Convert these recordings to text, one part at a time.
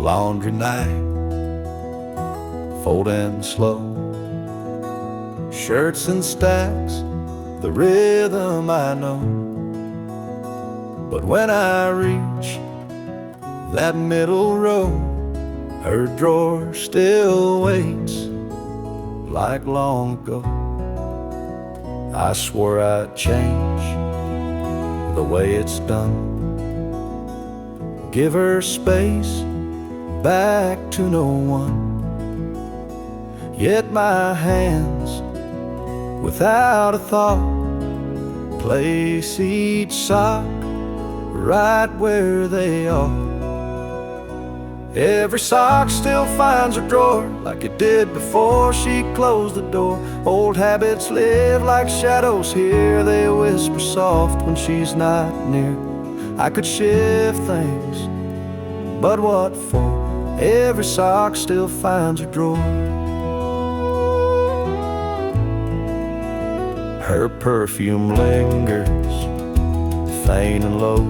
laundry night, folding slow, shirts and stacks, the rhythm I know. But when I reach that middle row, her drawer still waits like long ago. I swore I'd change the way it's done, give her space back to no one. Yet my hands, without a thought, place each sock right where they are. Every sock still finds a drawer like it did before she closed the door. Old habits live like shadows here, they whisper soft when she's not near. I could shift things, but what for? Every sock still finds a drawer. Her perfume lingers, faint and low,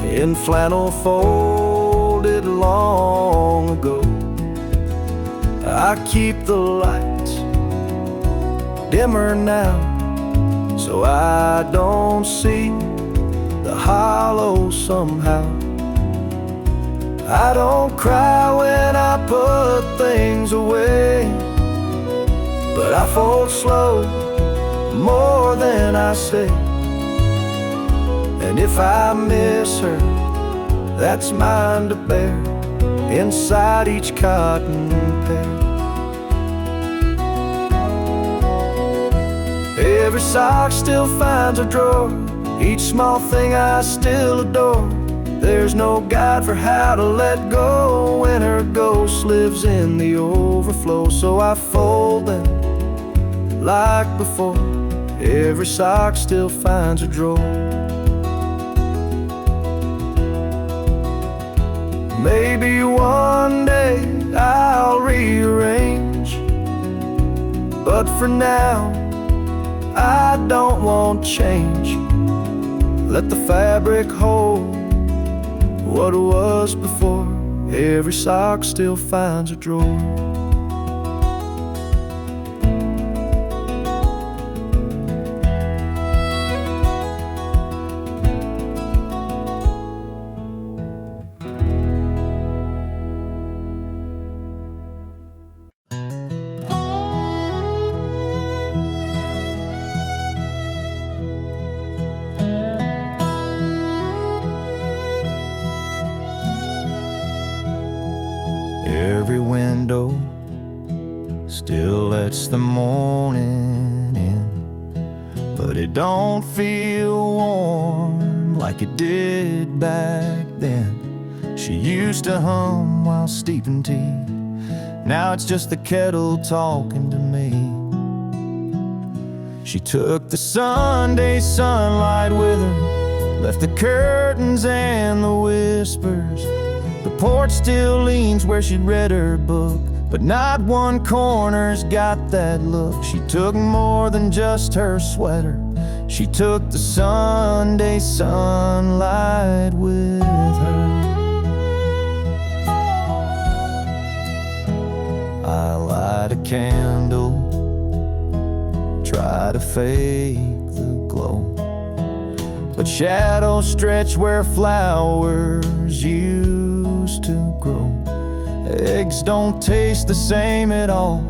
in flannel folded long ago. I keep the lights dimmer now, so I don't see the hollow somehow. I don't cry when I put things away, but I fold slow, more than I say. And if I miss her, that's mine to bear, inside each cotton pair. Every sock still finds a drawer, each small thing I still adore. There's no guide for how to let go when her ghost lives in the overflow. So I fold them like before, every sock still finds a drawer. Maybe one day I'll rearrange, but for now I don't want change. Let the fabric hold what was before, every sock still finds a drawer. Every window still lets the morning in, but it don't feel warm like it did back then. She used to hum while steeping tea, now it's just the kettle talking to me. She took the Sunday sunlight with her, left the curtains and the whispers. The porch still leans where she'd read her book, but not one corner's got that look. She took more than just her sweater, she took the Sunday sunlight with her. I light a candle, try to fake the glow, but shadows stretch where flowers used to grow. Eggs don't taste the same at all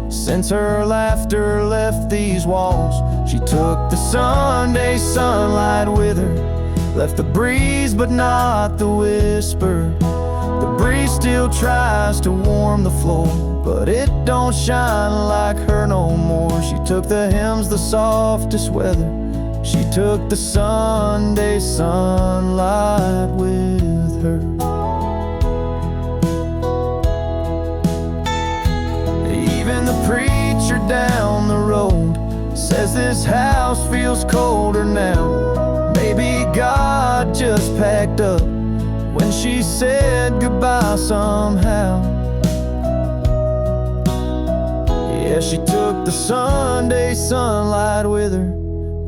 since her laughter left these walls. She took the Sunday sunlight with her, left the breeze but not the whisper. The breeze still tries to warm the floor, but it don't shine like her no more. She took the hymns, the softest weather, she took the Sunday sunlight with her. Even the preacher down the road says this house feels colder now. Maybe God just packed up when she said goodbye somehow. Yeah, she took the Sunday sunlight with her,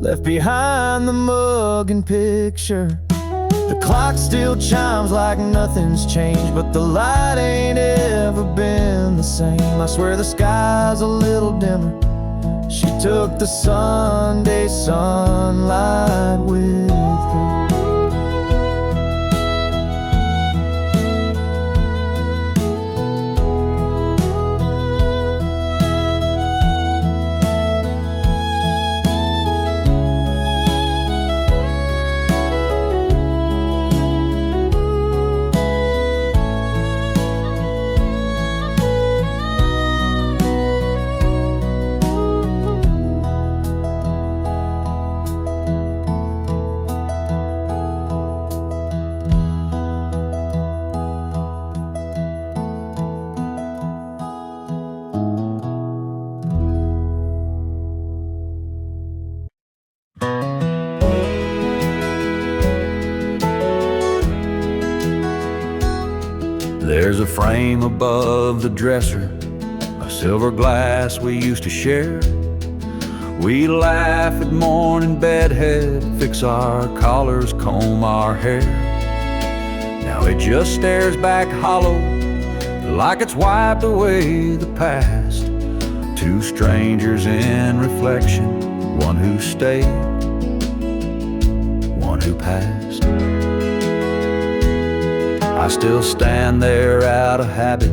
left behind the mug and picture. The clock still chimes like nothing's changed, but the light ain't ever been the same. I swear the sky's a little dimmer. She took the Sunday sunlight with her. There's a frame above the dresser, a silver glass we used to share. We laugh at morning bedhead, fix our collars, comb our hair. Now it just stares back hollow, like it's wiped away the past. Two strangers in reflection, one who stayed, one who passed. I still stand there out of habit,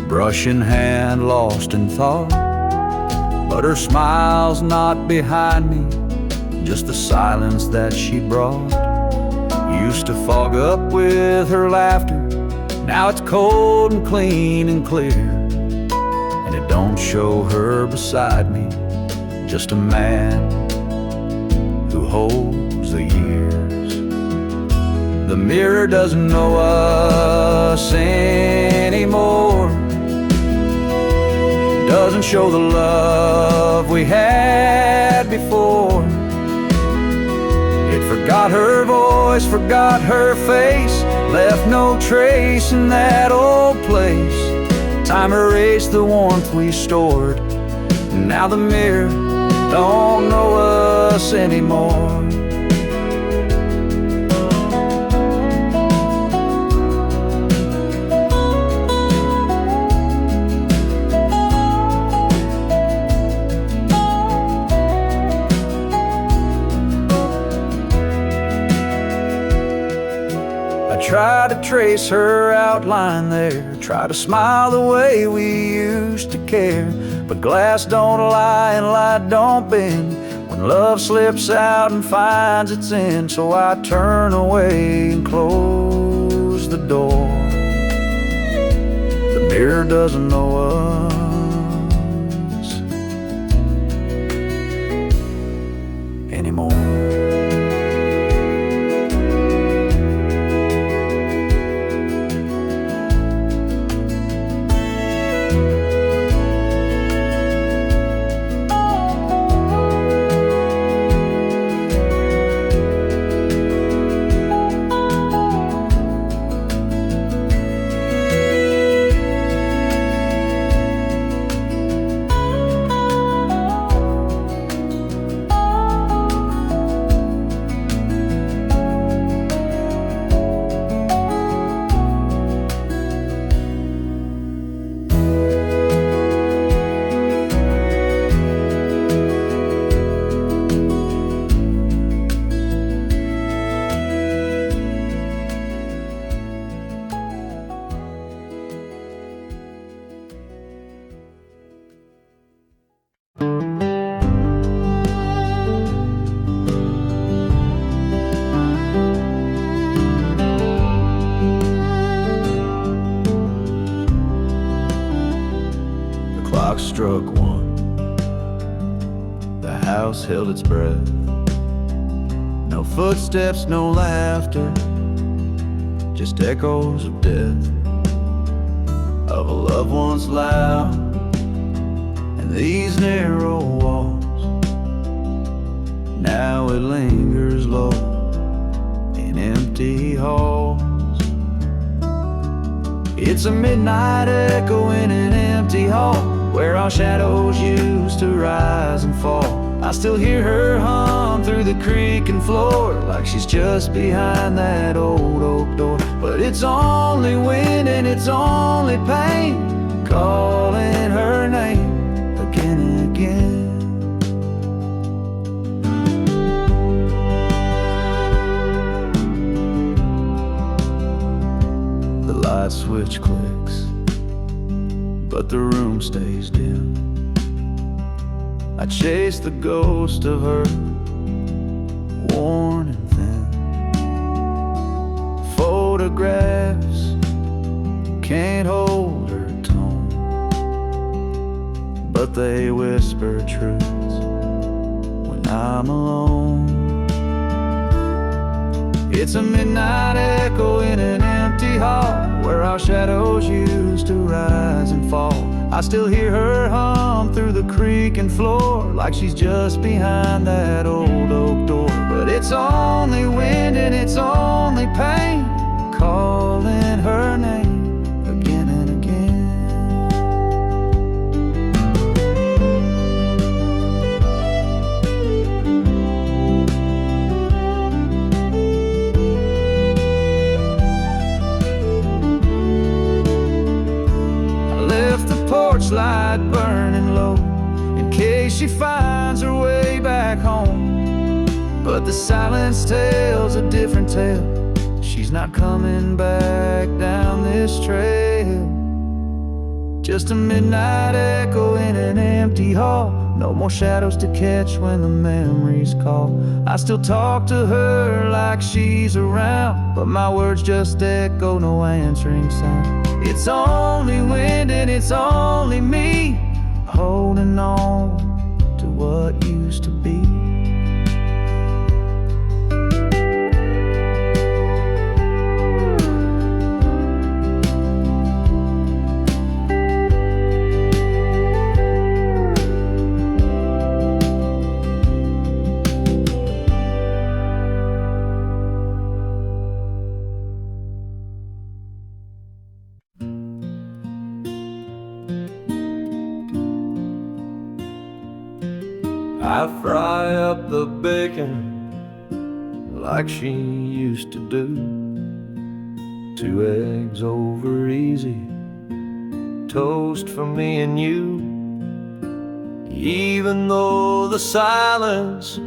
brush in hand, lost in thought. But her smile's not behind me, just the silence that she brought. Used to fog up with her laughter, now it's cold and clean and clear. And it don't show her beside me, just a man who holds the years. The mirror doesn't know us anymore, doesn't show the love we had before. It forgot her voice, forgot her face, left no trace in that old place. Time erased the warmth we stored, now the mirror don't know us anymore. Try to trace her outline there, try to smile the way we used to care. But glass don't lie and light don't bend when love slips out and finds its end. So I turn away and close the door. The mirror doesn't know us anymore. Struck one, the house held its breath. No footsteps, no laughter, just echoes of death, of a loved one's loud and these narrow walls. Now it lingers low in empty halls. It's a midnight echo in an empty hall, where our shadows used to rise and fall. I still hear her hum through the creaking floor, like she's just behind that old oak door. But it's only wind and it's only pain, calling her name again and again. The light switch clicks, but the room stays dim. I chase the ghost of her, worn and thin. Photographs can't hold her tone, but they whisper truths when I'm alone. It's a midnight echo in an empty hall, where our shadows used to rise and fall. I still hear her hum through the creaking floor, like she's just behind that old oak door. But it's only wind and it's only pain, calling her name again and again. Porch light burning low, in case she finds her way back home. But the silence tells a different tale. She's not coming back down this trail. Just a midnight echo in an empty hall, no more shadows to catch when the memories call. I still talk to her like she's around, but my words just echo, no answering sound. It's only wind and it's only me, holding on to what used to be. I fry up the bacon like she used to do. 2 eggs over easy, toast for me and you. Even though the silence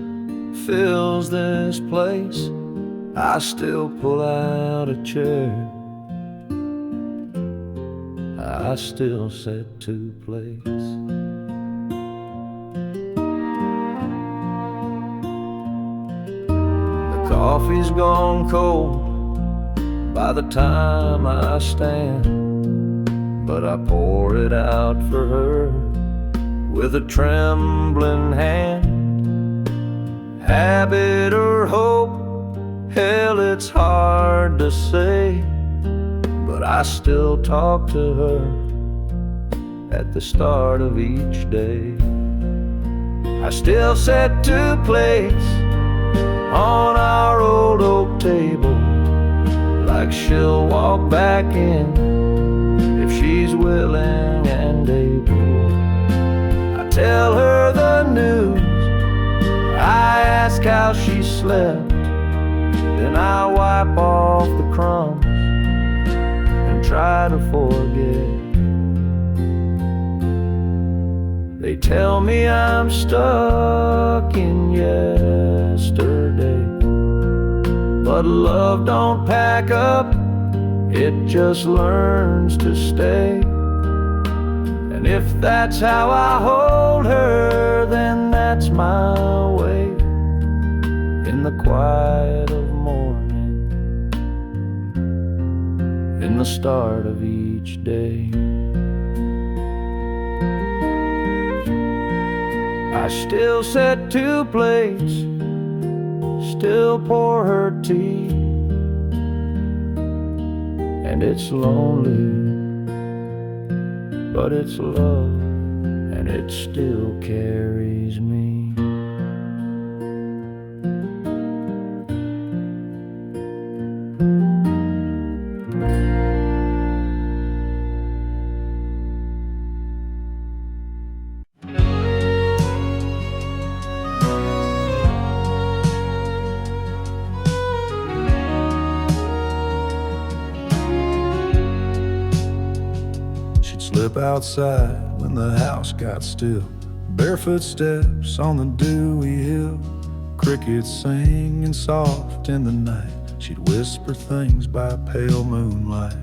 fills this place, I still pull out a chair, I still set to place. Coffee's gone cold by the time I stand, but I pour it out for her with a trembling hand. Habit or hope, hell, it's hard to say, but I still talk to her at the start of each day. I still set to place on our old oak table, like she'll walk back in if she's willing and able. I tell her the news, I ask how she slept, then I wipe off the crumbs and try to forget. They tell me I'm stuck in yesterday, but love don't pack up, it just learns to stay. And if that's how I hold her, then that's my way. In the quiet of morning, in the start of each day, I still set to place, still pour her tea. And it's lonely, but it's love, and it still carries me. step outside when the house got still. Barefoot steps on the dewy hill. Crickets singing soft in the night. She'd whisper things by pale moonlight.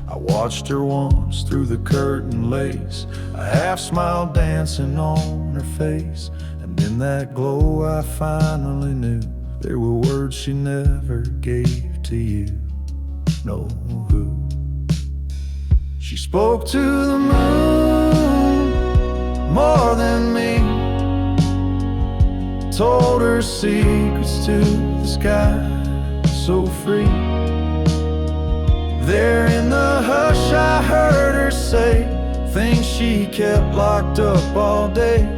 I watched her once through the curtain lace, a half smile dancing on her face. And in that glow I finally knew there were words she never gave to you. No, who? She spoke to the moon more than me, told her secrets to the sky, so free. There in the hush I heard her say things she kept locked up all day.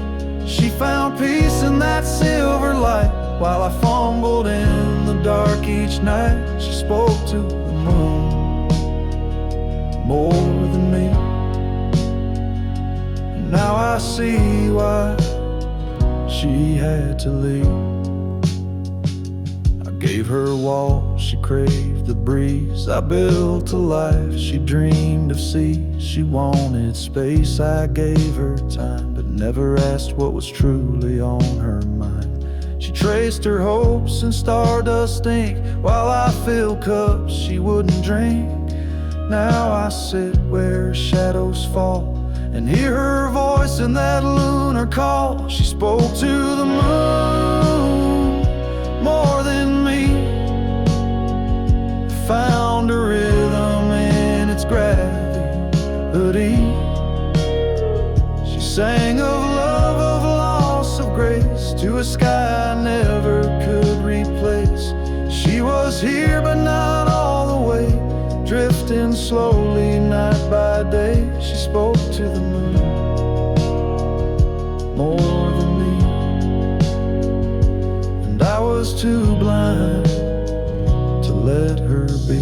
She found peace in that silver light while I fumbled in the dark each night. She spoke to the moon more than me. And now I see why she had to leave. I gave her walls, she craved the breeze. I built a life she dreamed of seas. She wanted space, I gave her time, but never asked what was truly on her mind. She traced her hopes in stardust ink while I filled cups she wouldn't drink. Now I sit where shadows fall and hear her voice in that lunar call. She spoke to the moon more than me, found a rhythm in its gravity. She sang of love, of loss, of grace, to a sky I never could replace. She was here but not all the way, drifting slowly night by day. She spoke to the moon more than me, and I was too blind to let her be.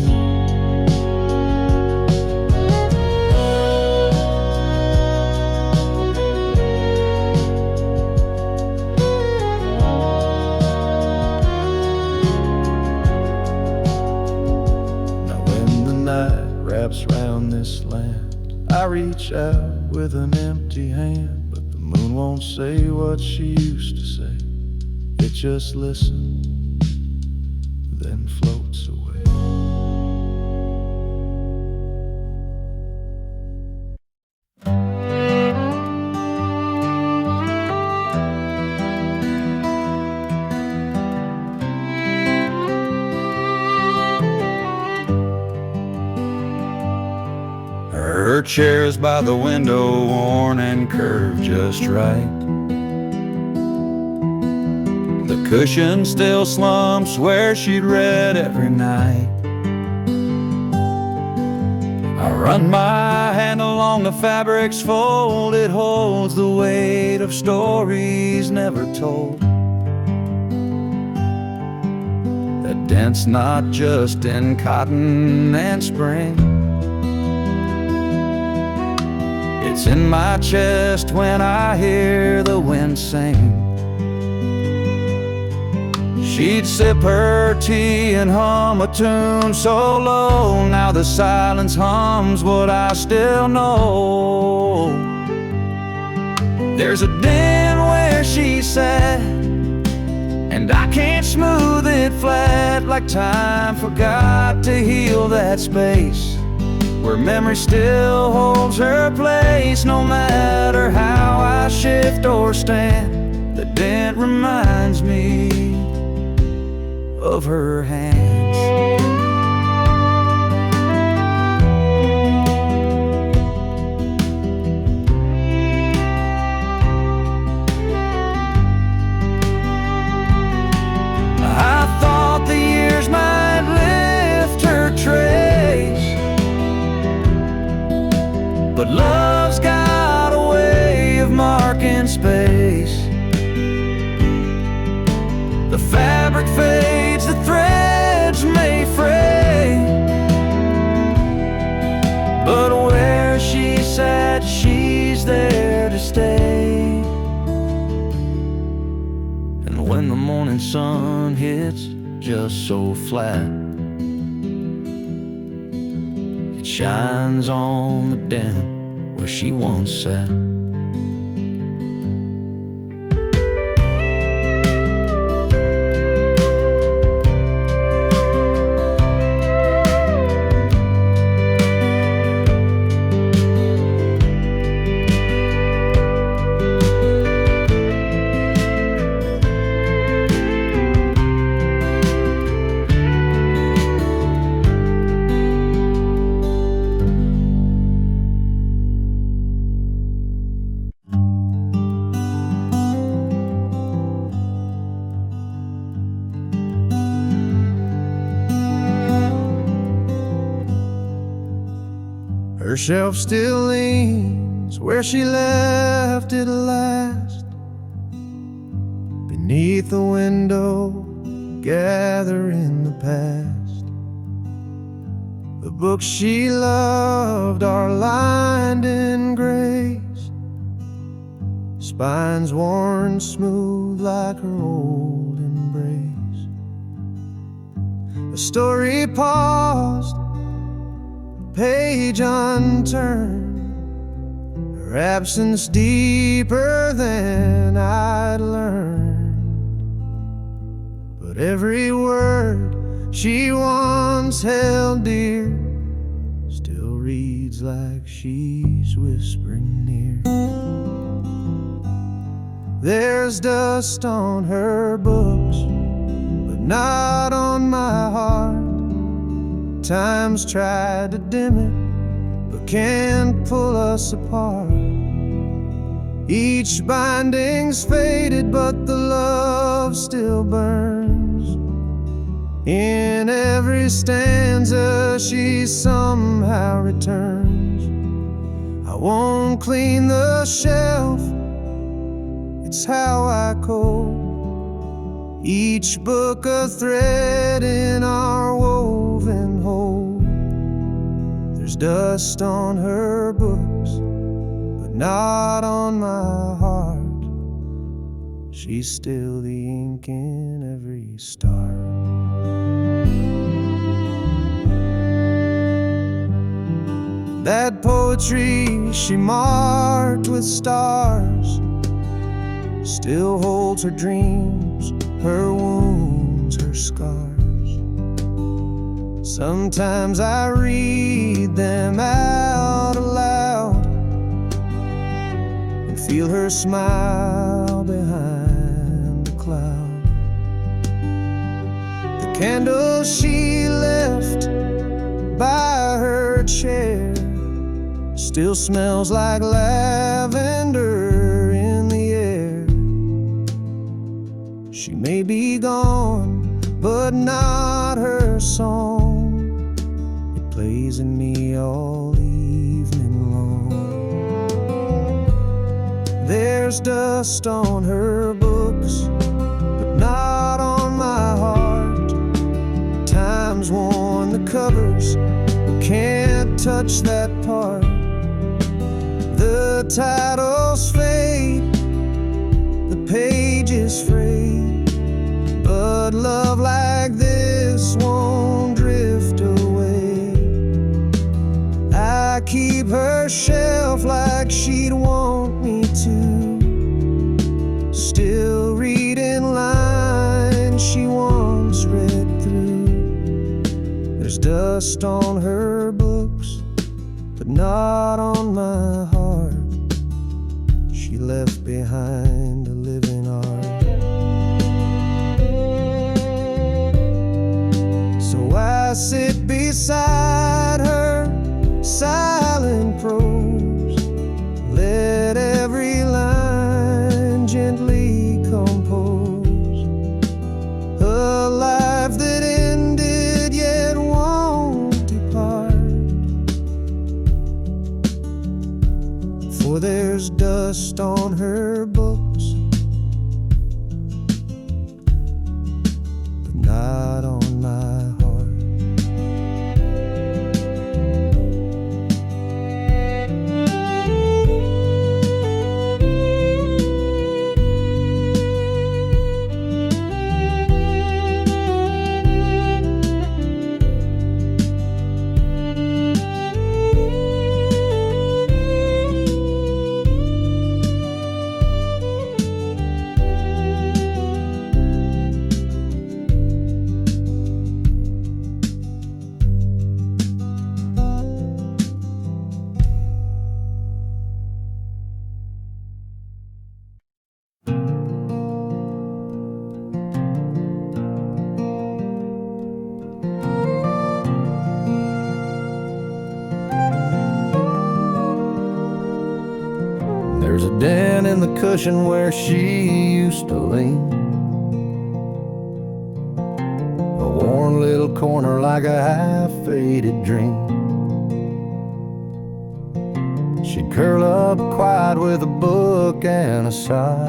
Wraps round this land, I reach out with an empty hand, but the moon won't say what she used to say. It just listens, then floats away. Her chair's by the window, worn and curved just right. The cushion still slumps where she'd read every night. I run my hand along the fabric's fold. It holds the weight of stories never told, that dance not just in cotton and spring. It's in my chest when I hear the wind sing. She'd sip her tea and hum a tune so low, now the silence hums what I still know. There's a den where she sat, and I can't smooth it flat, like time forgot to heal that space where memory still holds her place. No matter how I shift or stand, the dent reminds me of her hands. I thought the years might lift her trace, but love's got a way of marking space. The fabric fades, the threads may fray, but where she sat, she's there to stay. And when the morning sun hits just so flat, it shines on the den where she once sat. Her shelf still leans where she left it last, beneath the window, gathering the past. The books she loved are lined in grace, spines worn smooth like her old embrace. The story paused, page unturned, her absence deeper than I'd learned. But every word she once held dear still reads like she's whispering near. There's dust on her books, but not on my heart. Time's tried to dim it, but can't pull us apart. Each binding's faded, but the love still burns. In every stanza she somehow returns. I won't clean the shelf, it's how I code. Each book a thread in our woven whole. There's dust on her books, but not on my heart. She's still the ink in every star. That poetry she marked with stars still holds her dreams, her wounds, her scars. Sometimes I read them out aloud and feel her smile behind the cloud. The candle she left by her chair still smells like lavender in the air. She may be gone, but not her song. It plays in me all evening long. There's dust on her books, but not on my heart. Time's worn the covers, but can't touch that part. The titles fade, the pages frayed, but love like this won't drift away. I keep her shelf like she'd want me to, still reading lines she once read through. There's dust on her books, but not on my heart. She left behind a living art. So I sit beside her, silent prose, let every line gently compose. A life that ended yet won't depart. For there's dust on her books, but not on my heart. in the cushion where she used to lean. A worn little corner like a half-faded dream. She'd curl up quiet with a book and a sigh,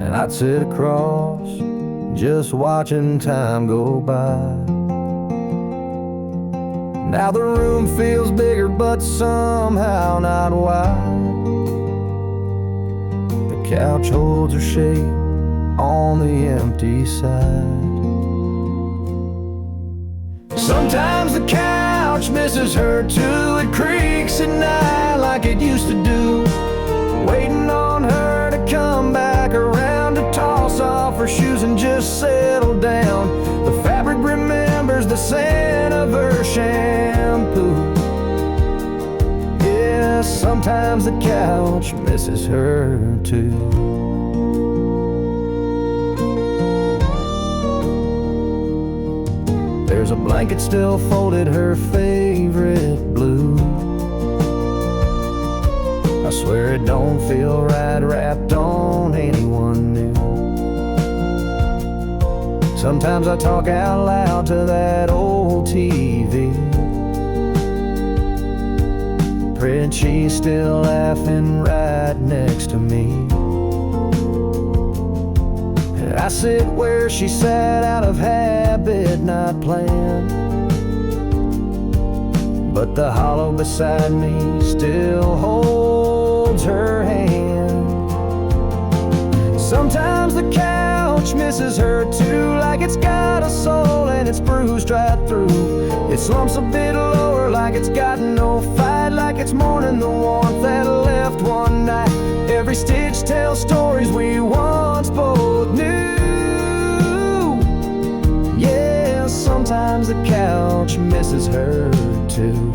and I'd sit across, just watching time go by. Now the room feels bigger, but somehow not wide. The couch holds her shape on the empty side. Sometimes the couch misses her too. It creaks at night like it used to do, waiting on her to come back around to toss off her shoes and just settle down. The fabric remembers the scent of her shampoo. Yeah, sometimes the couch misses her too. There's a blanket still folded, her favorite blue. I swear it don't feel right wrapped on anyone new. Sometimes I talk out loud to that old TV, praying she's still laughing right next to me. I sit where she sat out of habit, not planned, but the hollow beside me still holds her hand. Sometimes the couch misses her too, like it's got a soul and it's bruised right through. It slumps a bit lower like it's got no fight, like it's mourning the warmth that left one night. Every stitch tells stories we once both knew. Yeah, sometimes the couch misses her too.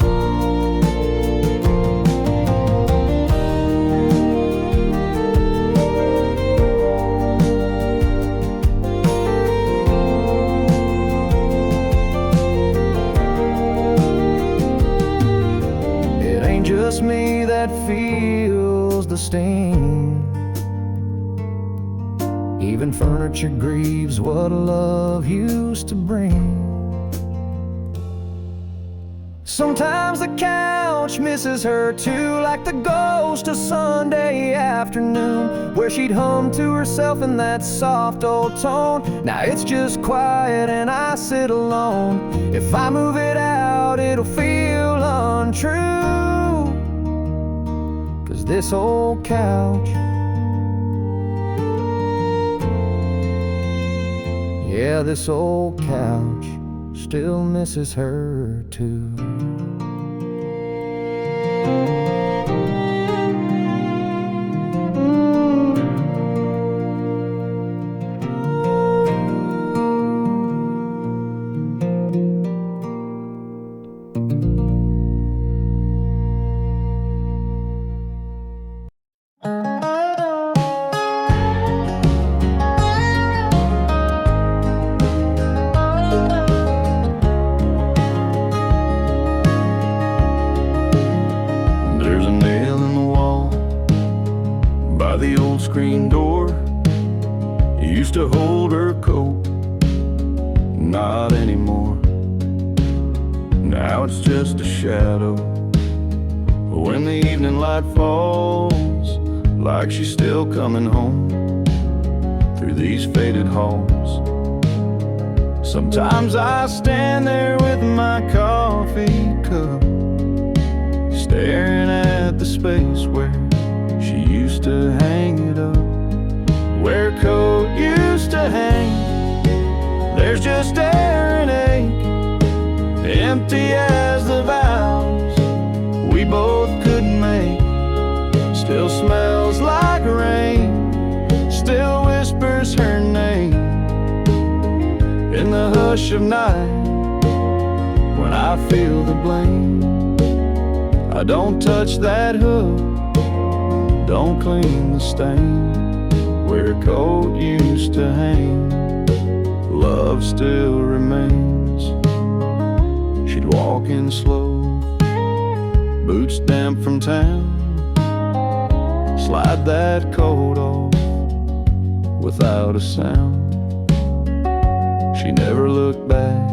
It ain't just me that feels the sting. Even furniture grieves what love used to bring. Sometimes the couch misses her too, like the ghost of Sunday afternoon, where she'd hum to herself in that soft old tone. Now it's just quiet and I sit alone. If I move it out, it'll feel untrue, 'cause this old couch, yeah, this old couch still misses her too. The old screen door used to hold her coat, not anymore. Now it's just a shadow when the evening light falls, like she's still coming home through these faded halls. Sometimes I stand there with my coffee cup, staring at the space where she used to hang it up, where a coat used to hang. There's just air and ache, empty as the vows we both couldn't make. Still smells like rain, still whispers her name in the hush of night when I feel the blame. I don't touch that hook, don't clean the stain where a coat used to hang. Love still remains. She'd walk in slow, boots damp from town, slide that coat off without a sound. She never looked back,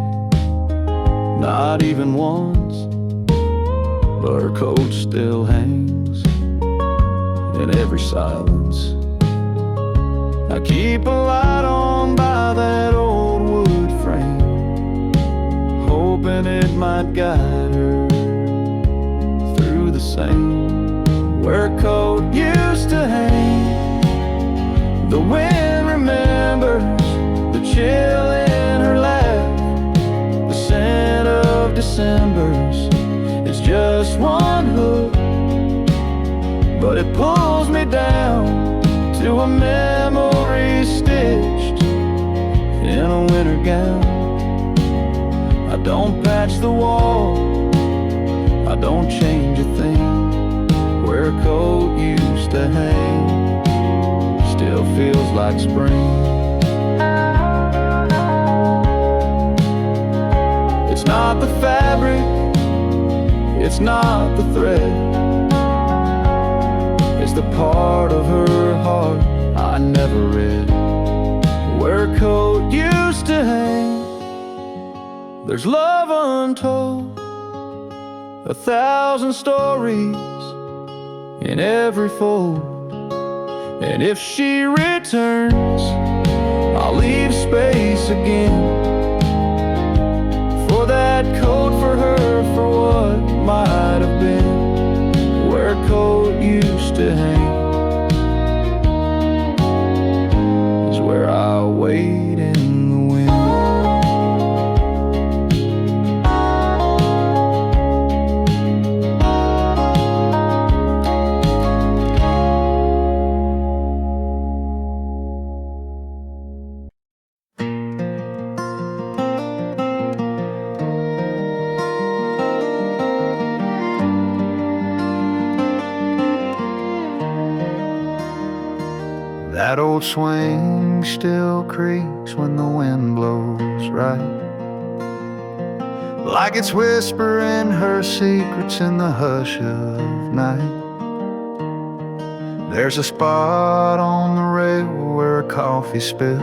not even once, but her coat still hangs in every silence. I keep a light on by that old wood frame, hoping it might guide her through the same. Where a coat used to hang, the wind remembers the chill in her laugh. The scent of December's is just one hook, but it pulls me down to a memory stitched in a winter gown. I don't patch the wall, I don't change a thing. Where a coat used to hang still feels like spring. It's not the fabric, it's not the thread, it's the part of her heart I never read. Where a coat used to hang, there's love untold, 1,000 stories in every fold. And if she returns, I'll leave space again for that coat, for her, for what might have been. Where a coat used to hang is where I wait in the wind. That old swing still creaks when the wind blows right, like it's whispering her secrets in the hush of night. There's a spot on the rail where a coffee spilled.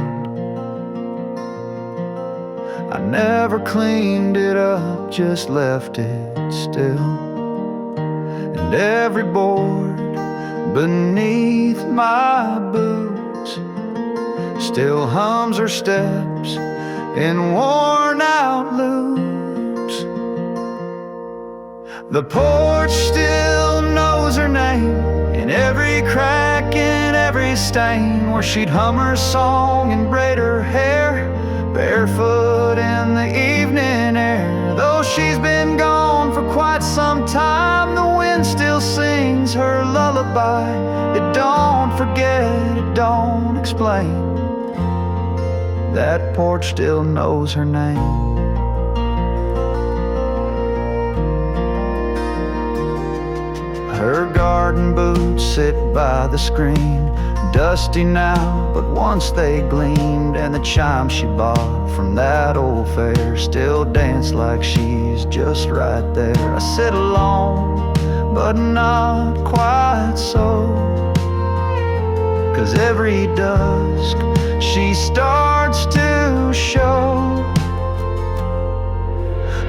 I never cleaned it up, just left it still. And every board beneath my boots still hums her steps in worn out loops. The porch still knows her name, in every crack, in every stain, where she'd hum her song and braid her hair, barefoot in the evening air. Though she's been gone for quite some time, the wind still sings her lullaby. It don't forget, it don't explain. That porch still knows her name. Her garden boots sit by the screen, dusty now, but once they gleamed. And the chime she bought from that old fair still dance like she's just right there. I sit alone, but not quite so, 'cause every dusk she starts to show.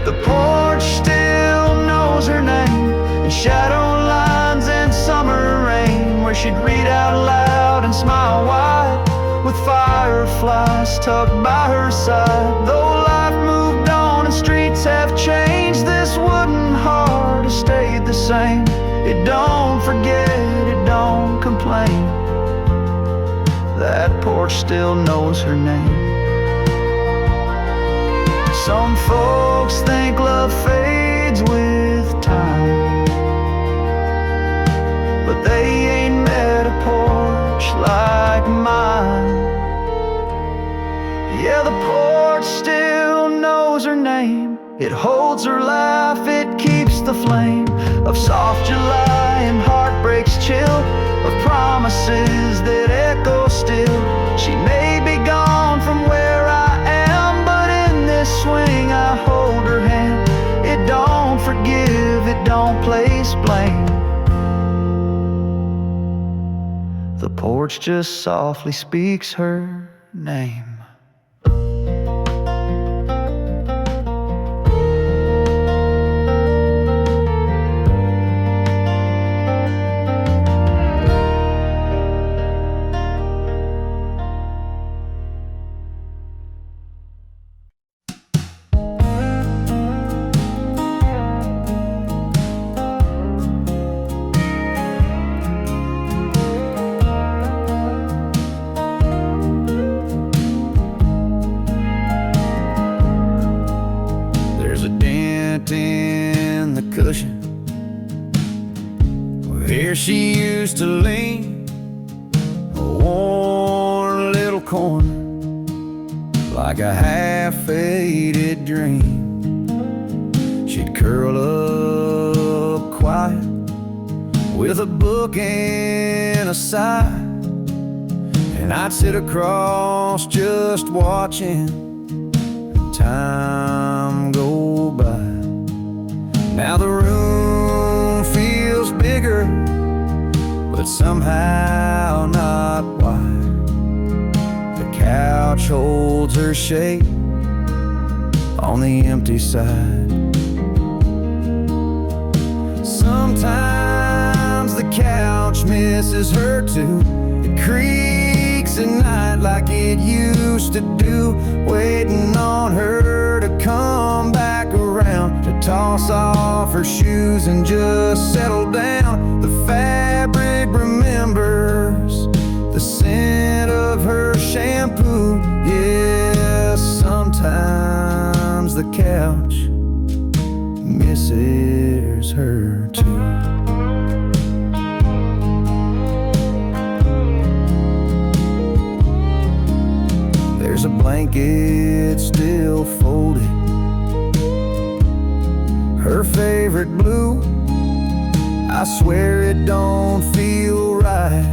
The porch still knows her name, in shadow lines and summer rain, where she'd read out loud and smile wide, with fireflies tucked by her side. Though life moved on and streets have changed, this wooden heart has stayed the same. It don't forget, it don't complain. That porch still knows her name. Some folks think love fades with time, but they ain't met a porch like mine. Yeah, the porch still knows her name. It holds her life, it keeps the flame of soft July and heartbreak's chill, of promises that echo still. She may be gone from where I am, but in this swing I hold her hand. It don't forgive, it don't place blame. The porch just softly speaks her name. In the cushion where she used to lean, a worn little corner like a half-faded dream. She'd curl up quiet with a book and a sigh, and I'd sit across just watching time go by. Now the room feels bigger, but somehow not wide. The couch holds her shape on the empty side. Sometimes the couch misses her too. It creaks at night like it used to do, waiting on her to come back around, to toss off her shoes and just settle down. The fabric remembers the scent of her shampoo. Yes, sometimes the couch misses her too. There's a blanket still folded, her favorite blue. I swear it don't feel right,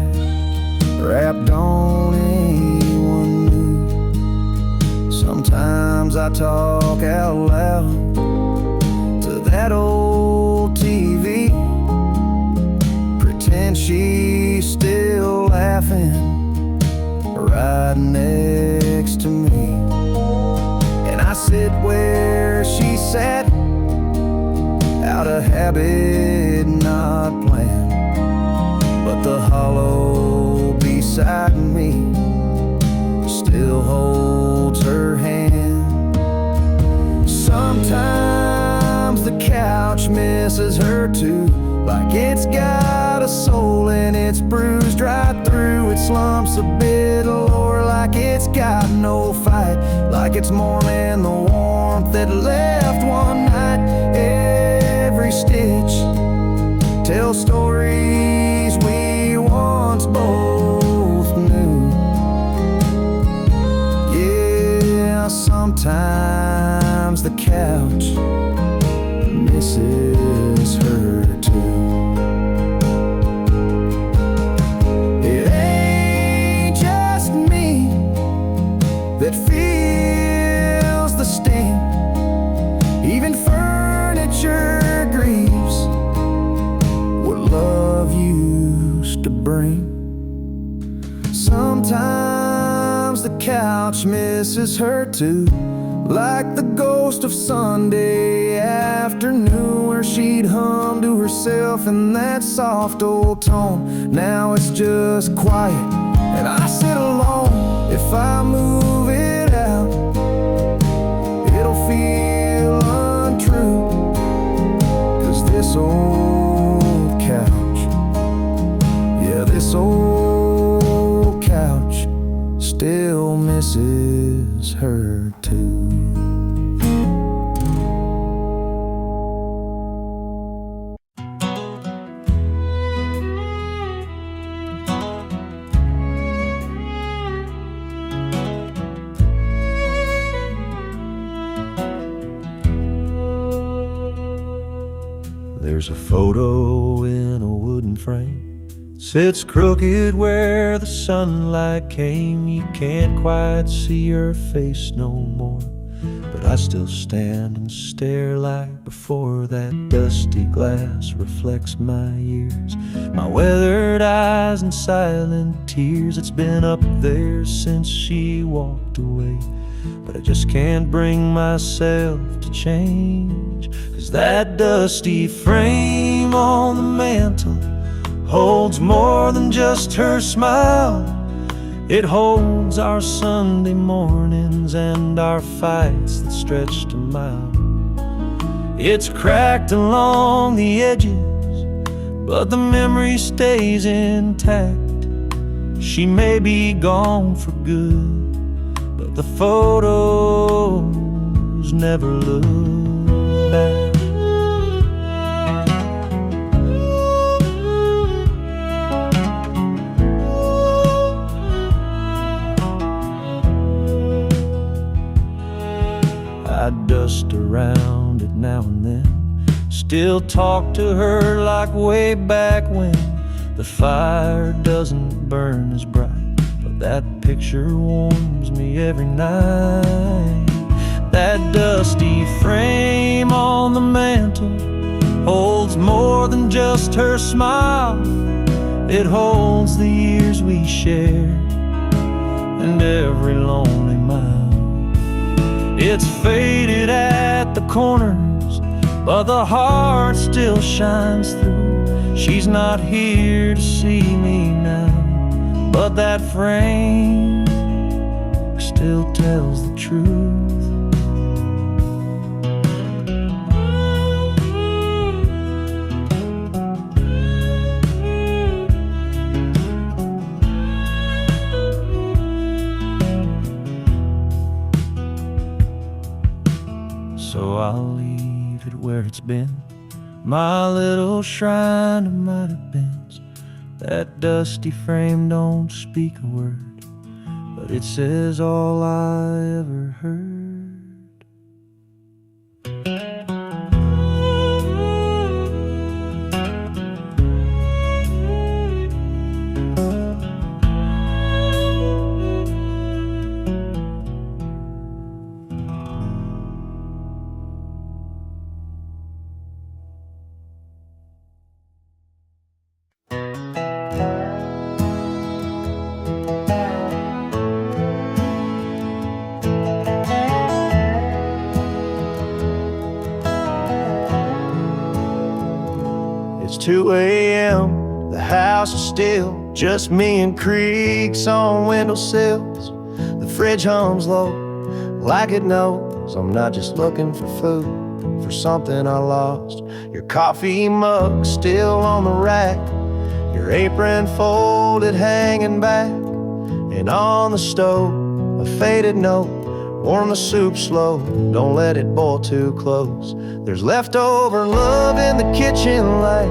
wrapped on anyone new. Sometimes I talk out loud to that old TV, pretend she's still laughing right next to me. And I sit where she sat, out of habit, not planned, but the hollow beside me still holds her hand. Sometimes the couch misses her too, like it's got a soul and it's bruised right through. It slumps a bit lower, like it's got no fight, like it's mourning the warmth that left one night. Every stitch tells stories we once both knew. Yeah, sometimes the couch misses her too. It ain't just me that feels the sting. Even furniture grieves what love used to bring. Sometimes the couch misses her too, like the ghost of Sunday afternoon, where she'd hum to herself in that soft old tone. Now it's just quiet and I sit alone. If I move it out, it'll feel untrue, 'cause this old couch, yeah, this old couch still misses her too. There's a photo in a wooden frame, sits crooked where the sunlight came. You can't quite see her face no more, but I still stand and stare like before. That dusty glass reflects my years, my weathered eyes and silent tears. It's been up there since she walked away, but I just can't bring myself to change. 'Cause that dusty frame on the mantle holds more than just her smile. It holds our Sunday mornings and our fights that stretched a mile. It's cracked along the edges, but the memory stays intact. She may be gone for good, but the photos never look back. I dust around it now and then, still talk to her like way back when. The fire doesn't burn as bright, but that picture warms me every night. That dusty frame on the mantle holds more than just her smile. It holds the years we shared and every lonely mile. It's faded at the corners, but the heart still shines through. She's not here to see me now, but that frame still tells the truth. So I'll leave it where it's been, my little shrine of might have beens. That dusty frame don't speak a word, but it says all I ever heard. It's 2 a.m., the house is still, just me and creaks on windowsills. The fridge hums low, like it knows I'm not just looking for food, for something I lost. Your coffee mug still on the rack, your apron folded hanging back, and on the stove, a faded note, warm the soup slow, don't let it boil too close. There's leftover love in the kitchen light,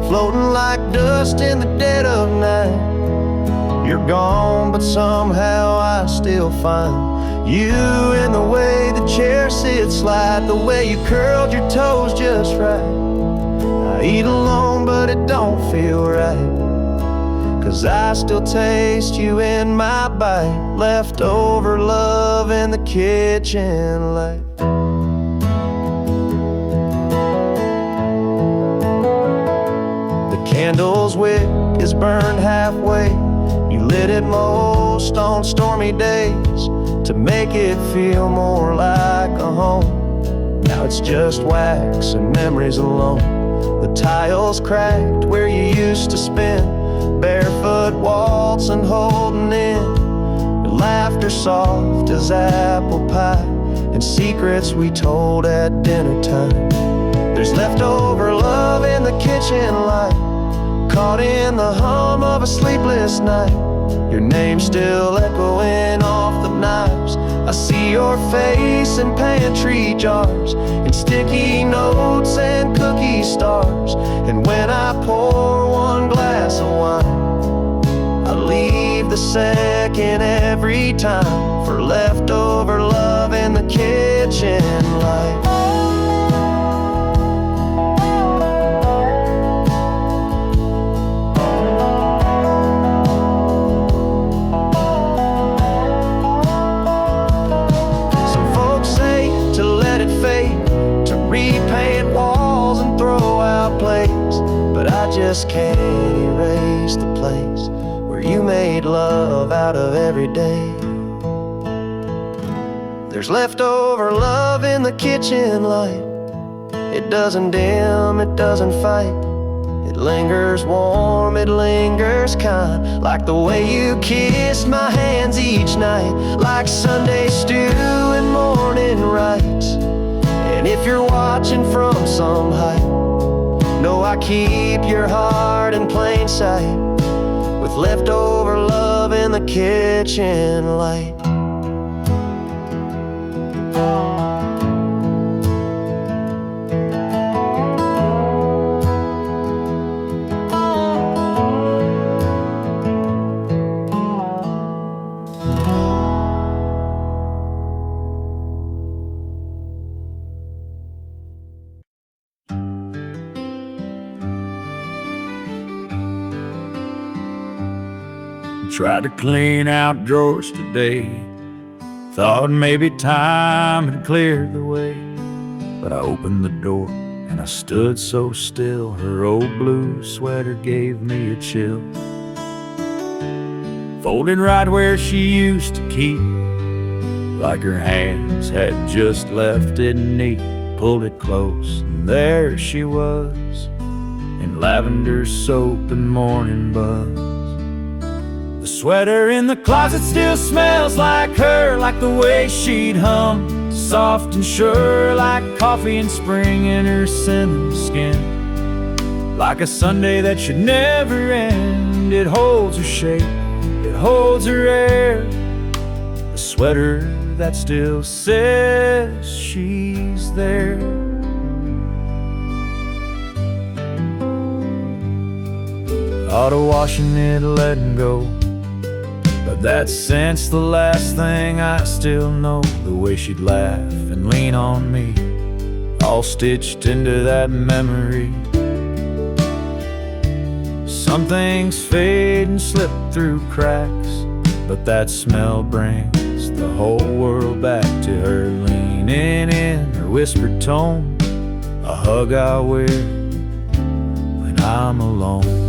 floating like dust in the dead of night. You're gone, but somehow I still find you in the way the chair sits light, the way you curled your toes just right. I eat alone, but it don't feel right, 'cause I still taste you in my bite. Leftover love in the kitchen light. The candle's wick is burned halfway. You lit it most on stormy days to make it feel more like a home. Now it's just wax and memories alone. The tiles cracked where you used to spend, barefoot waltzing, holding in. Your laughter soft as apple pie, and secrets we told at dinner time. There's leftover love in the kitchen light, caught in the hum of a sleepless night. Your name still echoing off the knives. I see your face in pantry jars, and sticky notes and cookie stars. And when I pour one glass of wine, I leave the second every time for leftover love in the kitchen light. just can't erase the place where you made love out of every day. There's leftover love in the kitchen light. It doesn't dim, it doesn't fight. It lingers warm, it lingers kind, like the way you kissed my hands each night, like Sunday stew and morning rites. And if you're watching from some height, know I keep your heart in plain sight, with leftover love in the kitchen light. Tried to clean out drawers today, thought maybe time had cleared the way. But I opened the door and I stood so still, her old blue sweater gave me a chill. Folded right where she used to keep, like her hands had just left it neat. Pulled it close and there she was, in lavender soap and morning buzz. The sweater in the closet still smells like her, like the way she'd hum, soft and sure, like coffee in spring in her cinnamon skin, like a Sunday that should never end. It holds her shape, it holds her air, the sweater that still says she's there. Auto washing it, letting go, but that scent's the last thing I still know. The way she'd laugh and lean on me, all stitched into that memory. Some things fade and slip through cracks, but that smell brings the whole world back to her, leaning in, her whispered tone, a hug I wear when I'm alone.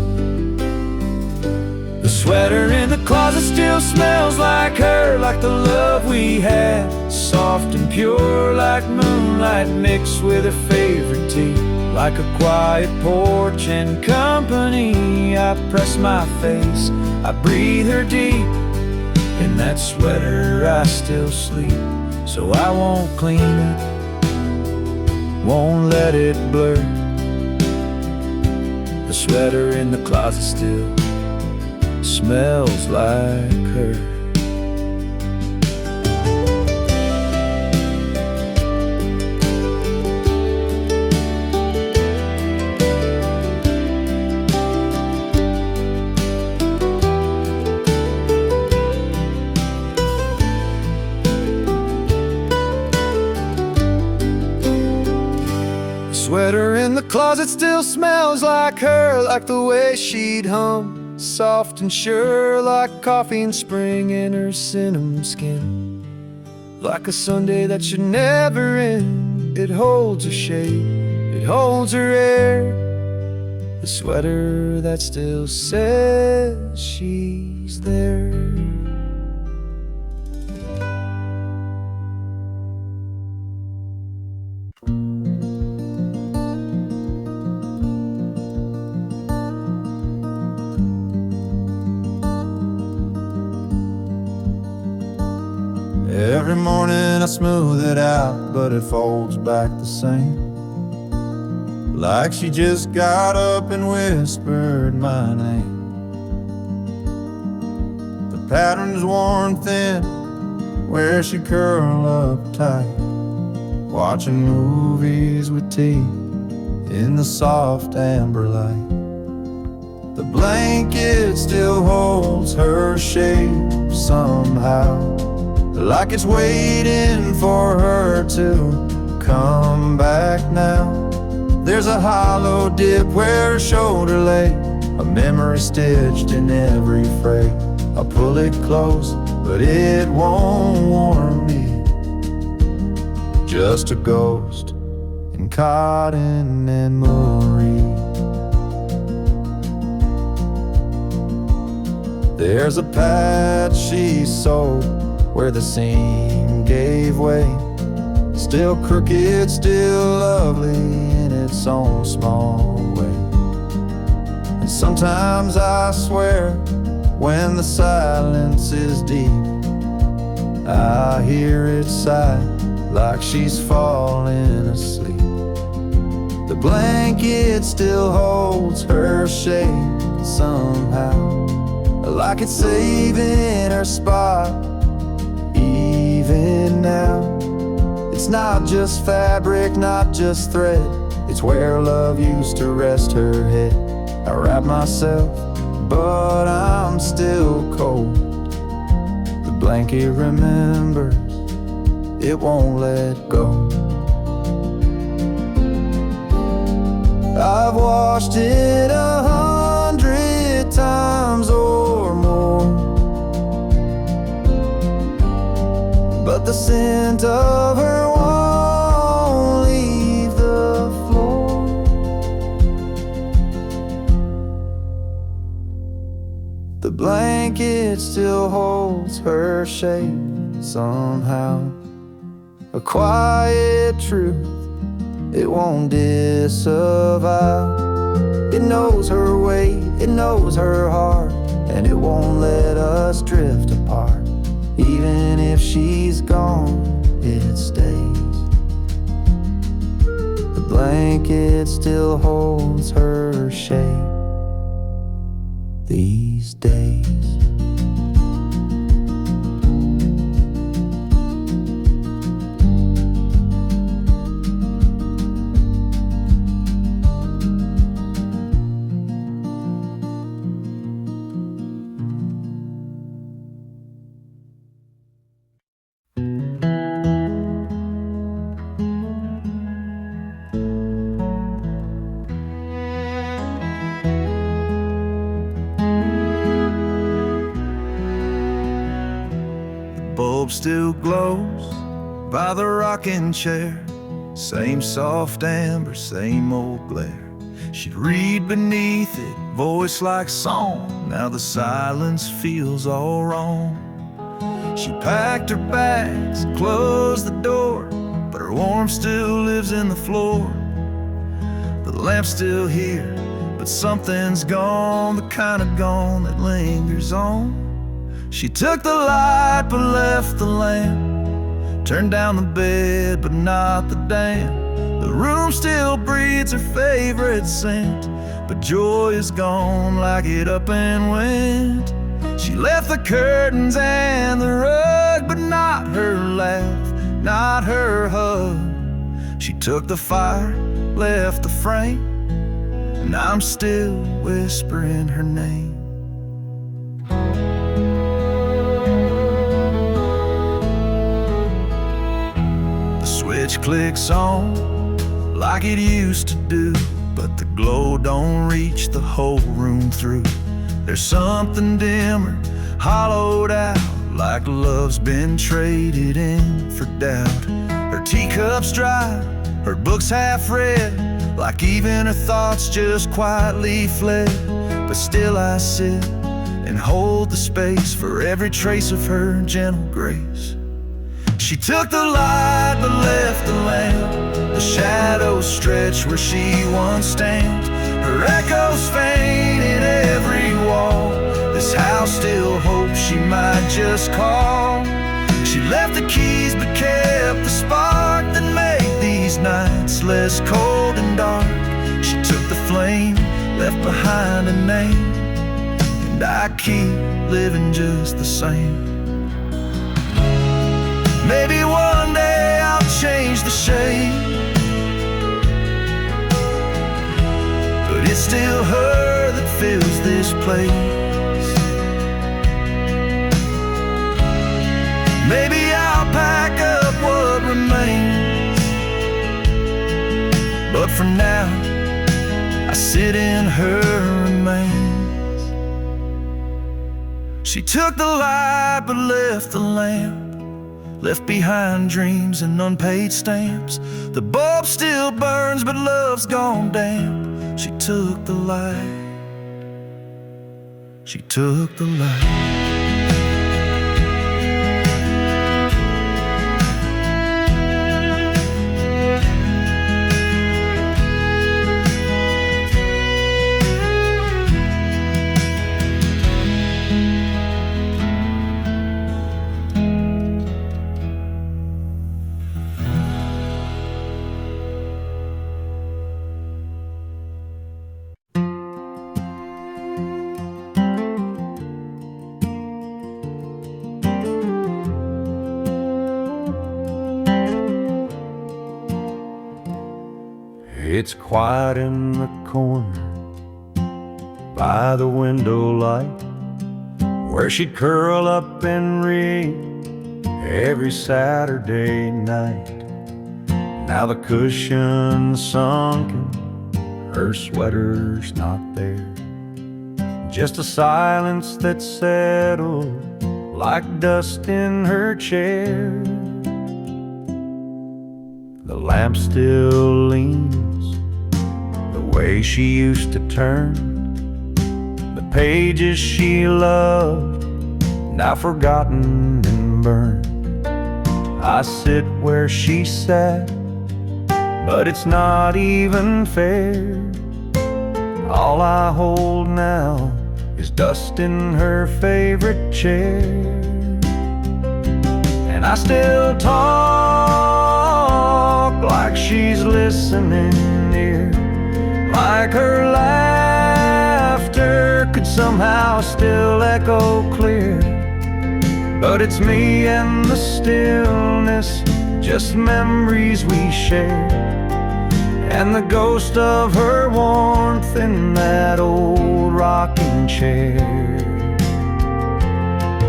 The sweater in the closet still smells like her, like the love we had, soft and pure, like moonlight mixed with her favorite tea, like a quiet porch and company. I press my face, I breathe her deep, in that sweater I still sleep. So I won't clean it, won't let it blur. The sweater in the closet still smells like her. The sweater in the closet still smells like her, like the way she'd hum, soft and sure, like coffee in spring in her cinnamon skin, like a Sunday that should never end. It holds her shape, it holds her air, the sweater that still says she's there. Every morning I smooth it out, but it folds back the same, like she just got up and whispered my name. The pattern's worn thin where she curl up tight, watching movies with tea in the soft amber light. The blanket still holds her shape somehow, like it's waiting for her to come back now. There's a hollow dip where her shoulder lay, a memory stitched in every fray. I pull it close, but it won't warm me, just a ghost in cotton and memory. There's a patch she sewed where the seam gave way. Still crooked, still lovely in its own small way. And sometimes I swear, when the silence is deep, I hear it sigh like she's falling asleep. The blanket still holds her shape somehow, like it's saving her spot even now. It's not just fabric, not just thread, it's where love used to rest her head. I wrap myself, but I'm still cold. The blanket remembers, it won't let go. I've washed it 100 times or more, but the scent of her won't leave the floor. The blanket still holds her shape somehow, a quiet truth it won't disavow. It knows her weight, it knows her heart, and it won't let us drift apart. Even if she's gone, it stays. The blanket still holds her shape these days. Bulb still glows by the rocking chair, same soft amber, same old glare. She'd read beneath it, voice like song. Now the silence feels all wrong. She packed her bags, closed the door, but her warmth still lives in the floor. The lamp's still here, but something's gone, the kind of gone that lingers on. She took the light but left the lamp, turned down the bed but not the damp. The room still breathes her favorite scent, but joy is gone like it up and went. She left the curtains and the rug, but not her laugh, not her hug. She took the fire, left the frame, and I'm still whispering her name. Switch clicks on like it used to do, but the glow don't reach the whole room through. There's something dimmer, hollowed out, like love's been traded in for doubt. Her teacup's dry, her books half read, like even her thoughts just quietly fled. But still I sit and hold the space for every trace of her gentle grace. She took the light but left the lamp, the shadows stretch where she once stamped. Her echoes faint in every wall, this house still hopes she might just call. She left the keys but kept the spark that made these nights less cold and dark. She took the flame, left behind a name, and I keep living just the same. Maybe one day I'll change the shape, but it's still her that fills this place. Maybe I'll pack up what remains, but for now I sit in her remains. She took the light but left the lamp, left behind dreams and unpaid stamps. The bulb still burns, but love's gone damp. She took the light she took the light. It's quiet in the corner by the window light, where she'd curl up and read every Saturday night. Now the cushion's sunken, her sweater's not there, just a silence that settled like dust in her chair. The lamp still leans the way she used to turn, the pages she loved, now forgotten and burned. I sit where she sat, but it's not even fair. All I hold now is dust in her favorite chair. And I still talk like she's listening near, like her laughter could somehow still echo clear. But it's me and the stillness, just memories we share, and the ghost of her warmth in that old rocking chair.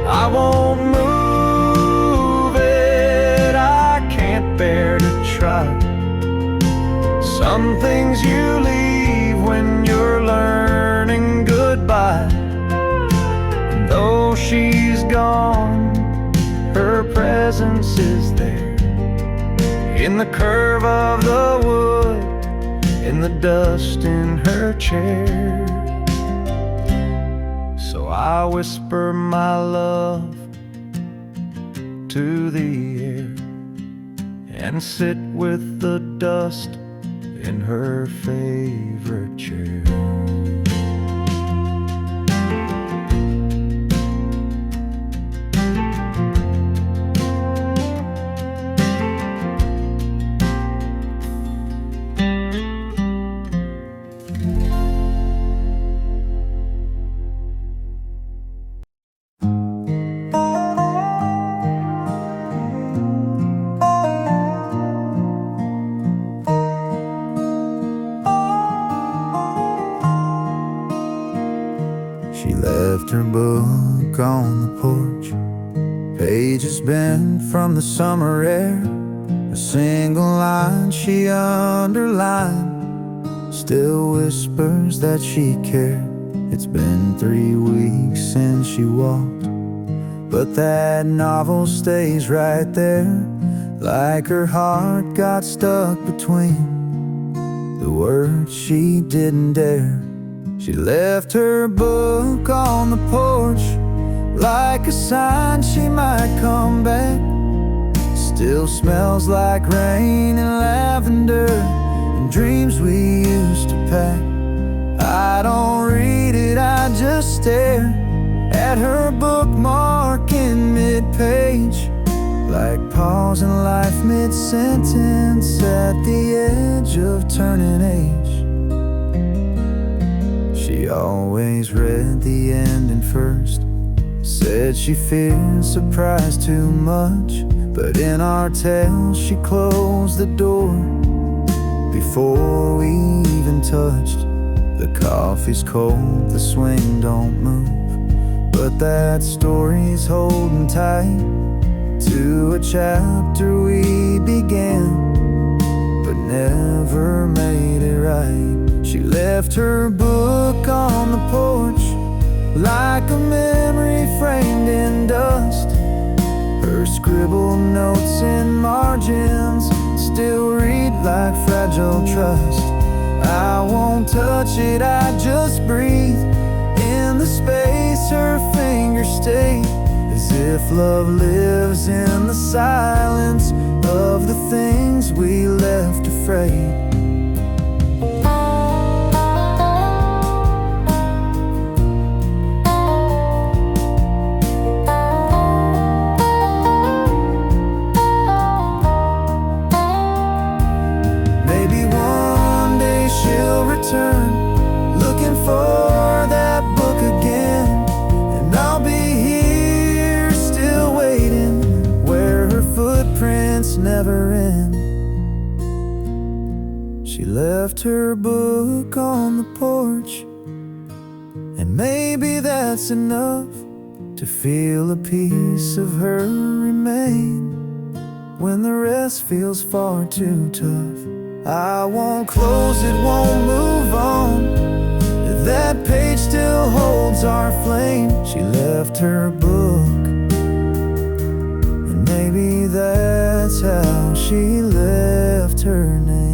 I won't move it, I can't bear to try. Some things you leave when you're learning goodbye. And though she's gone, her presence is there, in the curve of the wood, in the dust in her chair. So I whisper my love to the air, and sit with the dust in her favorite chair. She left her book on the porch, pages bent from the summer air. A single line she underlined still whispers that she cared. It's been 3 weeks since she walked, but that novel stays right there, like her heart got stuck between the words she didn't dare. She left her book on the porch, like a sign she might come back. Still smells like rain and lavender and dreams we used to pack. I don't read it, I just stare at her bookmark in mid-page, like pausing life mid-sentence at the edge of turning age. She always read the ending first, said she feared surprise too much, but in our tale she closed the door before we even touched. The coffee's cold, the swing don't move, but that story's holding tight to a chapter we began, but never made it right. She left her book on the porch, like a memory framed in dust. Her scribbled notes in margins still read like fragile trust. I won't touch it, I just breathe in the space lets her fingers stay, as if love lives in the silence of the things we left afraid. Maybe one day she'll return, looking for that book again, and I'll be here still waiting, where her footprints never end. She left her book on the porch, and maybe that's enough to feel a piece of her remain when the rest feels far too tough. I won't close it, won't move on. That page still holds our flame. She left her book, and maybe that's how she left her name.